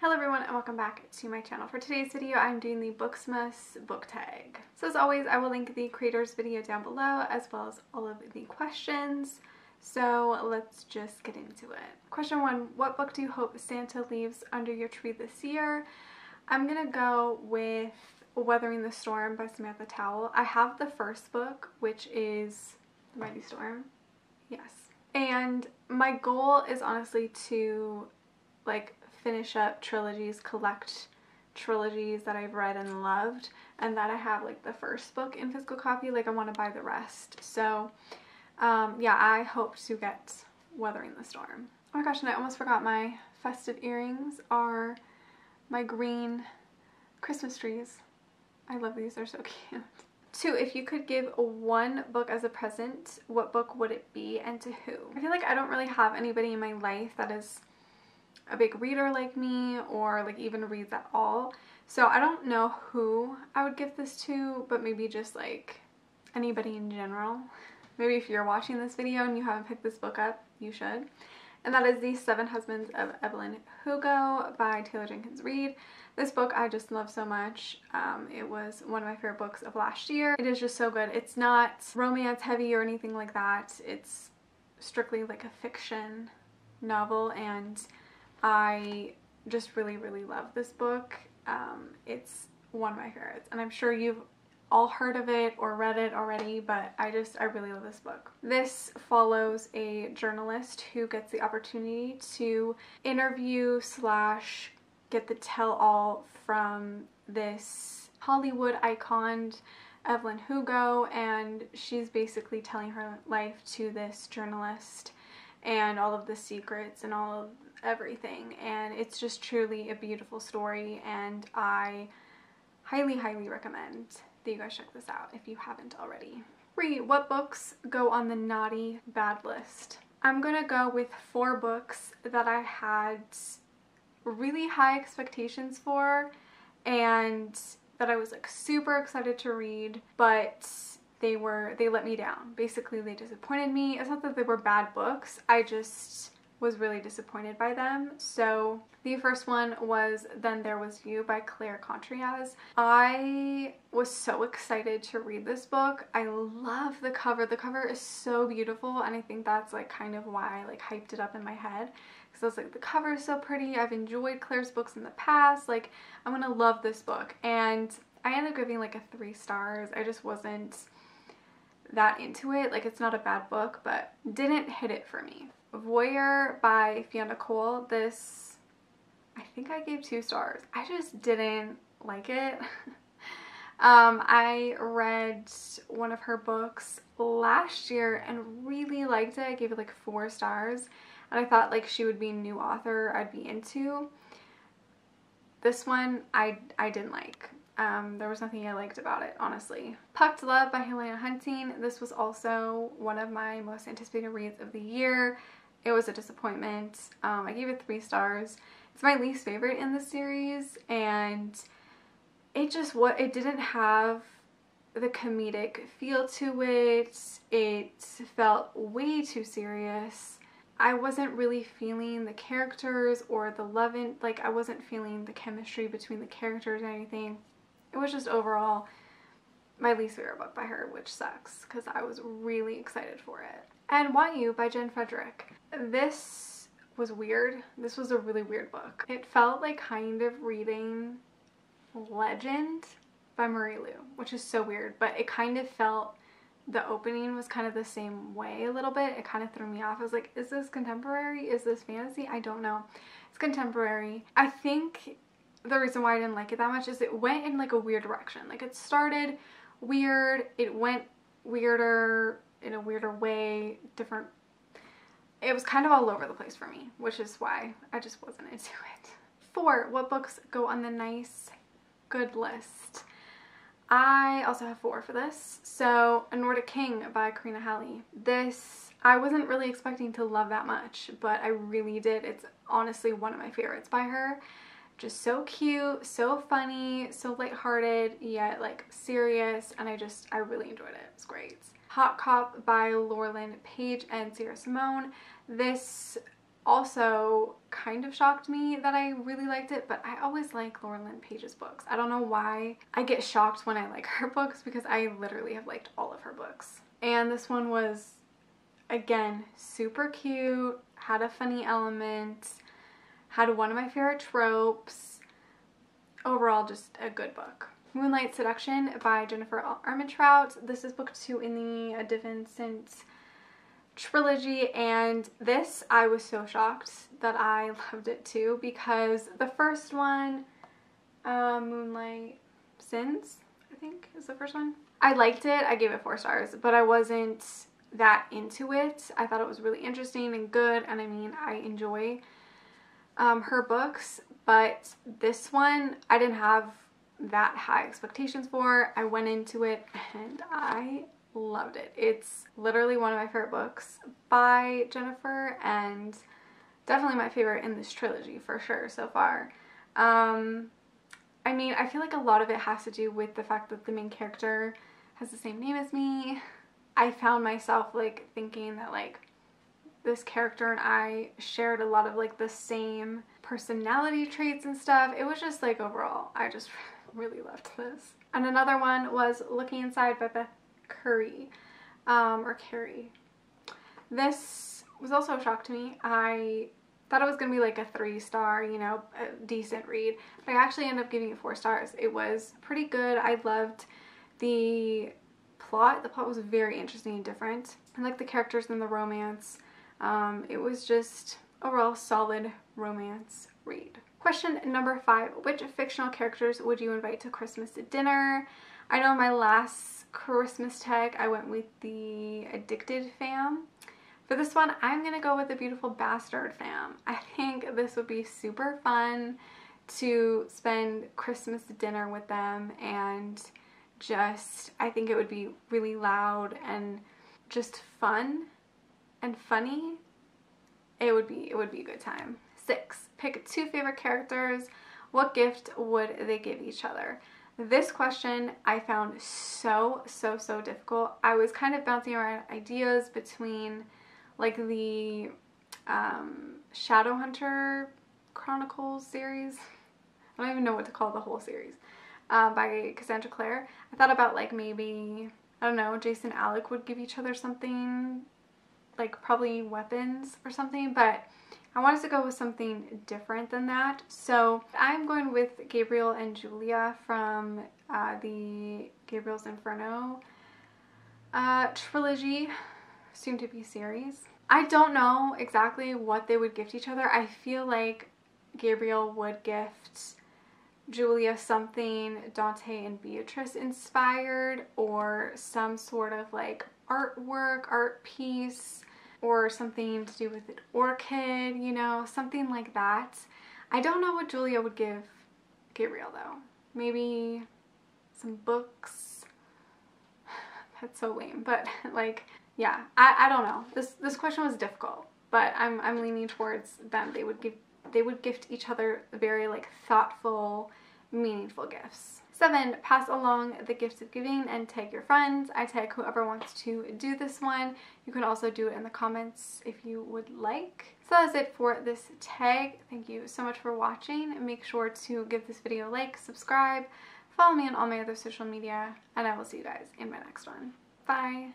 Hello everyone and welcome back to my channel. For today's video, I'm doing the Booksmas book tag. So as always, I will link the creator's video down below as well as all of the questions. So let's just get into it. Question 1, what book do you hope Santa leaves under your tree this year? I'm gonna go with Weathering the Storm by Samantha Towell. I have the first book, which is The Mighty Storm. Yes. And my goal is honestly to finish up trilogies, collect trilogies that I've read and loved, and that I have the first book in physical copy. I want to buy the rest. So yeah, I hope to get Weathering the Storm. Oh my gosh, and I almost forgot, my festive earrings are my green Christmas trees. I love these, they're so cute. 2, if you could give one book as a present, what book would it be and to who? I feel like I don't really have anybody in my life that is a big reader like me, or even reads at all. So I don't know who I would give this to, but maybe just anybody in general. Maybe if you're watching this video and you haven't picked this book up, you should. And that is The 7 Husbands of Evelyn Hugo by Taylor Jenkins Reid. This book I just love so much. It was one of my favorite books of last year. It is just so good. It's not romance heavy or anything like that. It's strictly a fiction novel, and I just really love this book. It's one of my favorites, and I'm sure you've all heard of it or read it already, but I really love this book. This follows a journalist who gets the opportunity to interview / get the tell-all from this Hollywood icon, Evelyn Hugo, and she's basically telling her life to this journalist and all of the secrets and all of everything, and it's just truly a beautiful story, and I highly recommend that you guys check this out if you haven't already. 3, what books go on the naughty bad list? I'm gonna go with 4 books that I had really high expectations for and that I was super excited to read, but they let me down. Basically, they disappointed me. It's not that they were bad books, I just was really disappointed by them. So the first one was Then There Was You by Claire Contreras. I was so excited to read this book. I love the cover. The cover is so beautiful, and I think that's kind of why I hyped it up in my head, because I was like, the cover is so pretty. I've enjoyed Claire's books in the past. I'm gonna love this book. And I ended up giving a 3 stars. I just wasn't that into it. It's not a bad book, but didn't hit it for me. Voyeur by Fiona Cole. This, I think I gave 2 stars. I just didn't like it. I read one of her books last year and really liked it. I gave it 4 stars, and I thought she would be a new author I'd be into. This one I didn't like. There was nothing I liked about it, honestly. Puck to Love by Helena Hunting. This was also one of my most anticipated reads of the year. It was a disappointment. I gave it 3 stars. It's my least favorite in the series, and it didn't have the comedic feel to it. It felt way too serious. I wasn't really feeling the characters or the love I wasn't feeling the chemistry between the characters or anything. It was just overall my least favorite book by her, which sucks because I was really excited for it. And Why You by Jen Frederick. This was weird. This was a really weird book. It felt kind of reading Legend by Marie Lu, which is so weird, but it kind of felt, the opening was kind of the same way a little bit. It kind of threw me off. I was like, is this contemporary? Is this fantasy? I don't know. It's contemporary. I think the reason why I didn't like it that much is it went in a weird direction. It started weird, it went weirder in a weirder way, different. It was kind of all over the place for me, which is why I just wasn't into it. 4, what books go on the nice good list? I also have 4 for this. So A Nordic King by Karina Halle. This I wasn't really expecting to love that much, but I really did. It's honestly one of my favorites by her. Just so cute, so funny, so lighthearted, yet serious, and I really enjoyed it. It's great. Hot Cop by Laurelyn Page and Sierra Simone. This also kind of shocked me that I really liked it, but I always like Lauren Lynn Page's books. I don't know why I get shocked when I like her books, because I literally have liked all of her books. And this one was, again, super cute, had a funny element, had one of my favorite tropes. Overall, just a good book. Moonlight Seduction by Jennifer Armentrout. This is book 2 in the De Vincent trilogy, and this, I was so shocked that I loved it too, because the first one, Moonlight Sins, I think is the first one. I liked it. I gave it 4 stars, but I wasn't that into it. I thought it was really interesting and good, and I mean, I enjoy her books, but this one I didn't have that high expectations for. I went into it and I loved it. It's literally one of my favorite books by Jennifer, and definitely my favorite in this trilogy for sure so far. I mean, I feel like a lot of it has to do with the fact that the main character has the same name as me. I found myself like thinking that like this character and I shared a lot of like the same personality traits and stuff. It was just like, overall, I just really loved this. And another one was Looking Inside by Beth Curry, or Carey. This was also a shock to me. I thought it was going to be like a 3-star, you know, a decent read, but I actually ended up giving it 4 stars. It was pretty good. I loved the plot. The plot was very interesting and different. I liked the characters and the romance. It was just overall solid romance read. Question number 5. Which fictional characters would you invite to Christmas dinner? I know my last Christmas tag I went with the Addicted fam. For this one, I'm going to go with the Beautiful Bastard fam. I think this would be super fun to spend Christmas dinner with them, and just, I think it would be really loud and just fun and funny. It would be a good time. 6. Pick 2 favorite characters. What gift would they give each other? This question I found so difficult. I was kind of bouncing around ideas between like the Shadowhunter Chronicles series. I don't even know what to call the whole series, by Cassandra Clare. I thought about like maybe, I don't know, Jason and Alec would give each other something, like probably weapons or something, but I wanted to go with something different than that. So I'm going with Gabriel and Julia from the Gabriel's Inferno trilogy, soon to be series. I don't know exactly what they would gift each other. I feel like Gabriel would gift Julia something Dante and Beatrice inspired, or some sort of like artwork, art piece, or something to do with an orchid, you know, something like that. I don't know what Julia would give Gabriel though. Maybe some books. That's so lame, but like, yeah, I don't know. This question was difficult, but I'm leaning towards them. They would gift each other very like thoughtful, meaningful gifts. 7. Pass along the gifts of giving and tag your friends. I tag whoever wants to do this one. You can also do it in the comments if you would like. So that's it for this tag. Thank you so much for watching. Make sure to give this video a like, subscribe, follow me on all my other social media, and I will see you guys in my next one. Bye!